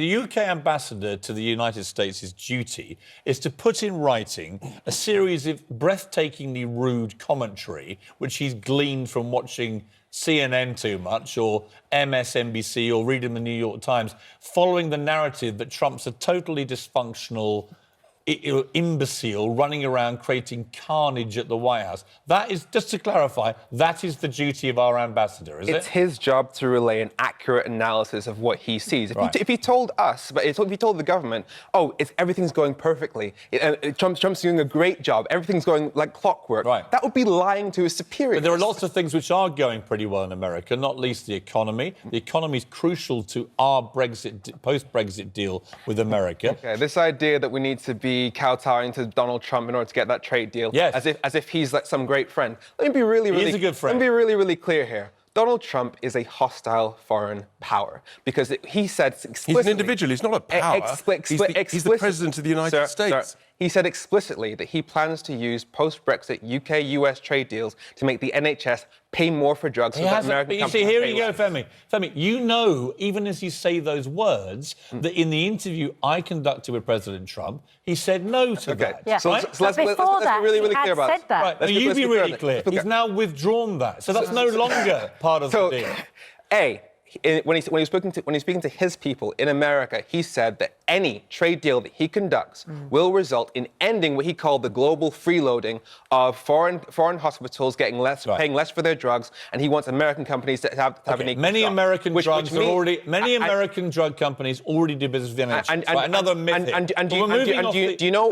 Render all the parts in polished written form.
the UK ambassador to the United States' duty is to put in writing a series of breathtakingly rude commentary, which he's gleaned from watching CNN too much or MSNBC or reading the New York Times, following the narrative that Trump's a totally dysfunctional imbecile running around creating carnage at the White House. That is, just to clarify, that is the duty of our ambassador, is it? It's his job to relay an accurate analysis of what he sees. If he told us, but if he told the government, oh, everything's going perfectly, Trump's doing a great job, everything's going like clockwork, that would be lying to his superiors. But there are lots of things which are going pretty well in America, not least the economy. The economy is crucial to our post-Brexit deal with America. Okay, this idea that we need to be kowtowing to Donald Trump in order to get that trade deal, as if he's like some great friend. Let me be really a good friend. Let me be really clear here. Donald Trump is a hostile foreign power because he said explicitly... He's an individual, he's not a power. He's the president of the United States. Sir, he said explicitly that he plans to use post-Brexit UK-US trade deals to make the NHS pay more for drugs so that American companies see, here you go, Femi. Femi, you know, even as you say those words, that in the interview I conducted with President Trump, he said no to that. Yeah. So let's be really clear about it. Right, now you be really clear. He's now withdrawn that. So that's no longer part of the deal. When he's speaking to his people in America, he said that any trade deal that he conducts will result in ending what he called the global freeloading of foreign hospitals paying less for their drugs, and he wants American companies to have an equal Many shot. American American drug companies already do business with the NHS. Another myth. Do you know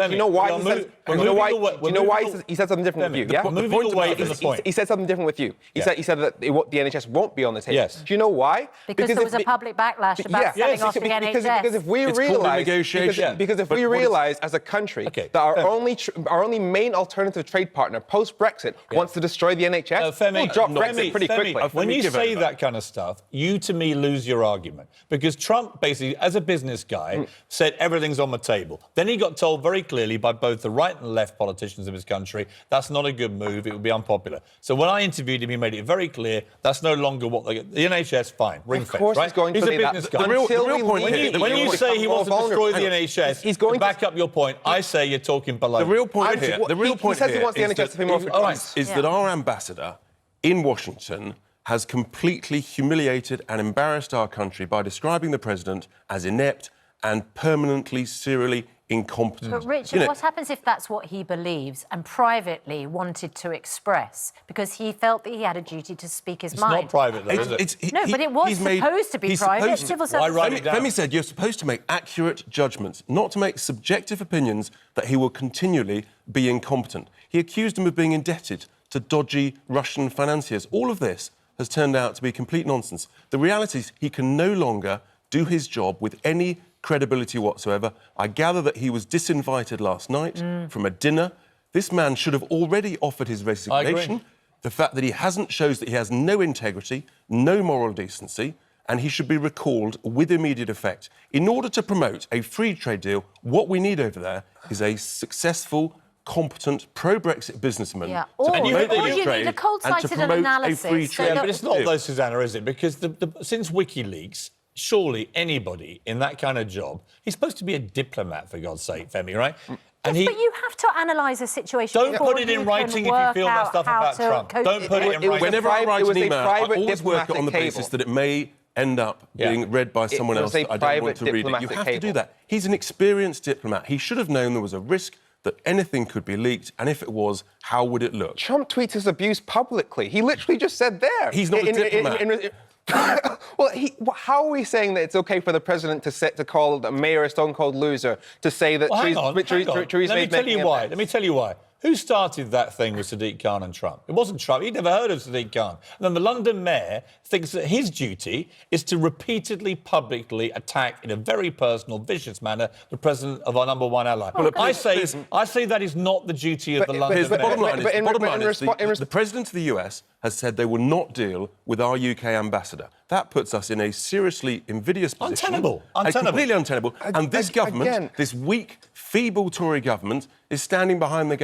why he said something different with you? Yeah, moving away from the point. He said something different with you. He said that the NHS won't be on the table. Yes. Do you know why? Because there was a public backlash about selling off the NHS. Because if we realise as a country that our only main alternative trade partner post-Brexit wants to destroy the NHS, we'll drop Brexit pretty quickly. When you say that kind of stuff, you to me lose your argument. Because Trump basically, as a business guy, said everything's on the table. Then he got told very clearly by both the right and left politicians of his country, that's not a good move, it would be unpopular. So when I interviewed him, he made it very clear that's no longer what the NHS, fine. Ring of course, he's going to say that. The real point when you say he wants to destroy the NHS, he's going to back up your point. I say you're talking below. The real point here, he says he wants the NHS to pay more for drugs. Is that our ambassador in Washington has completely humiliated and embarrassed our country by describing the president as inept and permanently, serially incompetent. But Richard, what happens if that's what he believes and privately wanted to express because he felt that he had a duty to speak his mind? It's not private, though, is it? No, but it was supposed to be private. Civil service. Femi said you're supposed to make accurate judgments, not to make subjective opinions that he will continually be incompetent. He accused him of being indebted to dodgy Russian financiers. All of this has turned out to be complete nonsense. The reality is he can no longer do his job with any credibility whatsoever. I gather that he was disinvited last night from a dinner. This man should have already offered his resignation. The fact that he hasn't shows that he has no integrity, no moral decency, and he should be recalled with immediate effect. In order to promote a free trade deal, what we need over there is a successful, competent, pro-Brexit businessman to promote the trade and to promote a free trade but it's not though, Susanna, is it? Because since WikiLeaks, surely anybody in that kind of job, he's supposed to be a diplomat, for God's sake, Femi, right? But you have to analyse a situation. Don't put it in writing if you feel that stuff about Trump. Don't put it in writing. Whenever I write an email, I always work it on the basis that it may end up being read by someone else that I don't want to read it. You have to do that. He's an experienced diplomat. He should have known there was a risk that anything could be leaked, and if it was, how would it look? Trump tweets his abuse publicly. He literally just said there. He's not a diplomat. Well, how are we saying that it's OK for the president to call the mayor a stone-cold loser, to say that Theresa May... Let me tell you why. Who started that thing with Sadiq Khan and Trump? It wasn't Trump. He'd never heard of Sadiq Khan. And then the London mayor thinks that his duty is to repeatedly, publicly attack in a very personal, vicious manner the president of our number one ally. Well, I say that is not the duty of the London mayor. The bottom line is the president of the US has said they will not deal with our UK ambassador. That puts us in a seriously invidious position. Untenable. Completely untenable. And this government, this weak, feeble Tory government, is standing behind the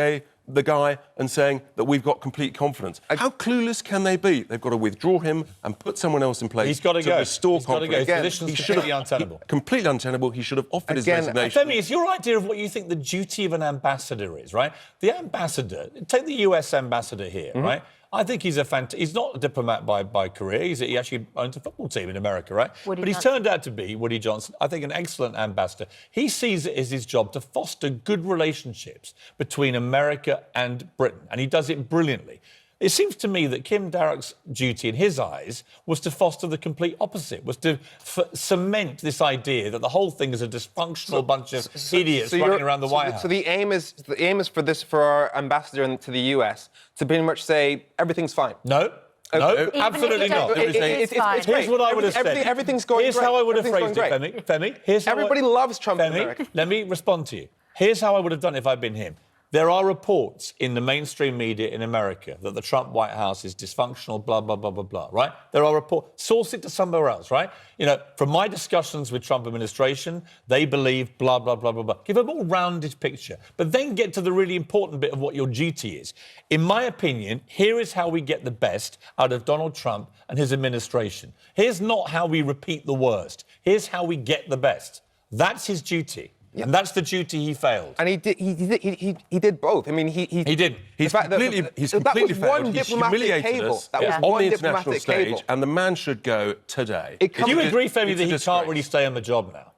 the guy and saying that we've got complete confidence. How clueless can they be? They've got to withdraw him and put someone else in place. He's got to go. Restore He's got to go. confidence. His position's completely untenable. Completely untenable. He should have offered his resignation. Femi, it's your idea of what you think the duty of an ambassador is, right? The ambassador, take the US ambassador here, right? I think he's he's not a diplomat by career. He actually owns a football team in America, right? But he's turned out to be, Woody Johnson, I think, an excellent ambassador. He sees it as his job to foster good relationships between America and Britain, and he does it brilliantly. It seems to me that Kim Darroch's duty, in his eyes, was to foster the complete opposite, was to cement this idea that the whole thing is a dysfunctional bunch of idiots running around the White House. So the aim is for our ambassador to the US to pretty much say everything fine. No, absolutely not. It's Here's what I would have said. Everything's going Here's great. how I would have phrased it, Femi. Everybody loves Trump in Femi, America. let me respond to you. Here's how I would have done it if I'd been him. There are reports in the mainstream media in America that the Trump White House is dysfunctional, blah, blah, blah, blah, blah, right? There are reports. Source it to somewhere else, right? You know, from my discussions with Trump administration, they believe blah, blah, blah, blah, blah. Give a more rounded picture. But then get to the really important bit of what your duty is. In my opinion, here is how we get the best out of Donald Trump and his administration. Here's not how we repeat the worst. Here's how we get the best. That's his duty. Yeah. And that's the duty he failed. And he did both. I mean, he did. He's completely failed. He's humiliated us on the international stage, and the man should go today. Do you agree, Femi, that he can't really stay on the job now?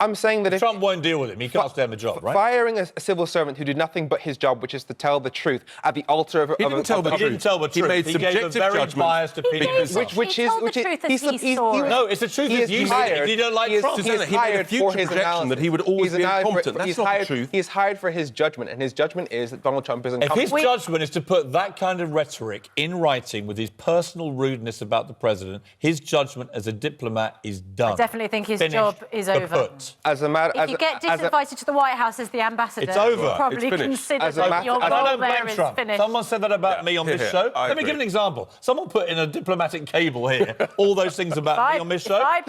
I'm saying that if Trump won't deal with him, he can't stay on the job, right? Firing a civil servant who did nothing but his job, which is to tell the truth at the altar of... He didn't tell the truth. He made he gave a very biased opinion. He told the truth as he saw it. No, it's the truth as you see it. If you don't like Trump, Susanna, he made a future projection that he would always be incompetent. That's not the truth. He's hired for his judgment, and his judgment is that Donald Trump is incompetent. If his judgment is to put that kind of rhetoric in writing with his personal rudeness about the president, his judgment as a diplomat is done. I definitely think his job is over. As a matter, if you get disinvited to the White House as the ambassador, it's over. You probably consider that your role there is finished. Someone said that about me on this show. Let me give an example. Someone put in a diplomatic cable here all those things about me on this show. I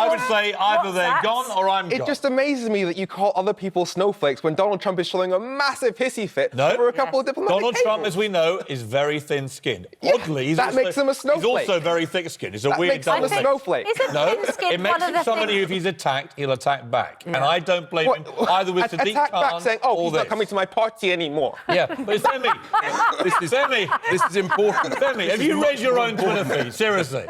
would say either they're gone or I'm gone. It just amazes me that you call other people snowflakes when Donald Trump is showing a massive hissy fit over a couple of diplomatic Donald Trump, as we know, is very thin-skinned. Oddly, that makes him a snowflake. He's also very thick-skinned. It's a weird double thing. Snowflake. No, it makes him somebody who, if he's attacked, he'll attack back. And I don't blame him either with Sadiq attack Khan back saying, oh, he's not coming to my party anymore. Yeah, but Femi, this is important. Femi, have you read your own Twitter feed? Seriously.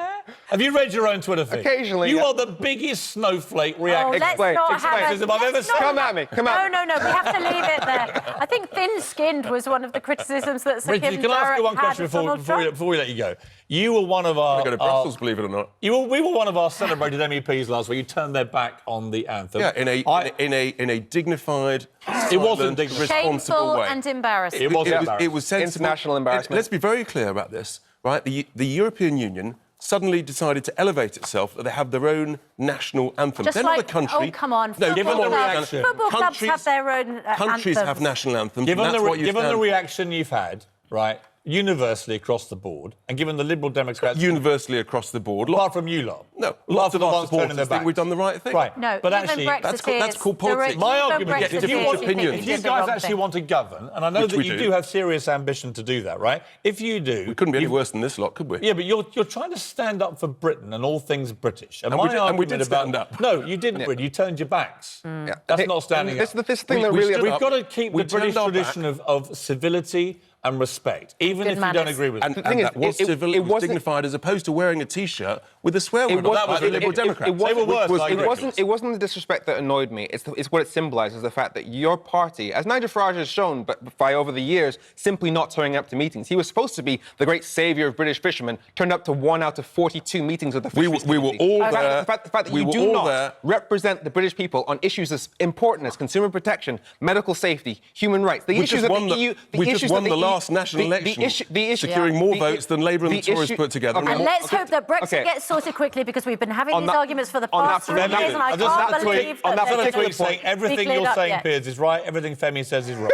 Have you read your own Twitter feed? Occasionally. You are the biggest snowflake reactor I've ever seen. Come at me. No, we have to leave it there. I think thin-skinned was one of the criticisms that Sir Kim Can I ask you one question before we let you go? You were one of our... I go to Brussels, believe it or not. We were one of our celebrated MEPs last week. You turned their back on the anthem. Yeah, in a dignified, it wasn't responsible way. And embarrassing. It was embarrassing. It was sensible. International embarrassment. Let's be very clear about this, right? The European Union suddenly decided to elevate itself, that they have their own national anthem. Just They're like, not a country. Oh, come on. No, given the reaction. Football clubs have their own countries anthems. have national anthems. Given the reaction you've had, right, universally across the board, and given the Liberal Democrats... Universally across the board. Apart from you lot. No, lots of our supporters think we've done the right thing. Right. No, but actually, that's called politics. My argument is, if you guys actually thing. want to govern, and I know that you do have serious ambition to do that, right? If you do... We couldn't be any worse than this lot, could we? Yeah, but you're trying to stand up for Britain and all things British. And we did stand up. No, you didn't, really. You turned your backs. That's not standing up. This thing that really... We've got to keep the British tradition of civility and respect, even if you don't agree with it. And that was civil, it was dignified, as opposed to wearing a T-shirt with a swear word on. That was the Liberal Democrats. It wasn't the disrespect that annoyed me. It's what it symbolises, the fact that your party, as Nigel Farage has shown, but by over the years, simply not turning up to meetings. He was supposed to be the great saviour of British fishermen, turned up to 1 out of 42 meetings of the fisheries We were all there. The fact that you do not represent the British people on issues as important as consumer protection, medical safety, human rights. We just won the last national election, securing more votes than Labour and the Tories put together. And let's hope that Brexit gets sorted quickly, because we've been having these arguments for the past 3 years, and I can't believe that everything you're saying, Piers, is right. Everything Femi says is wrong.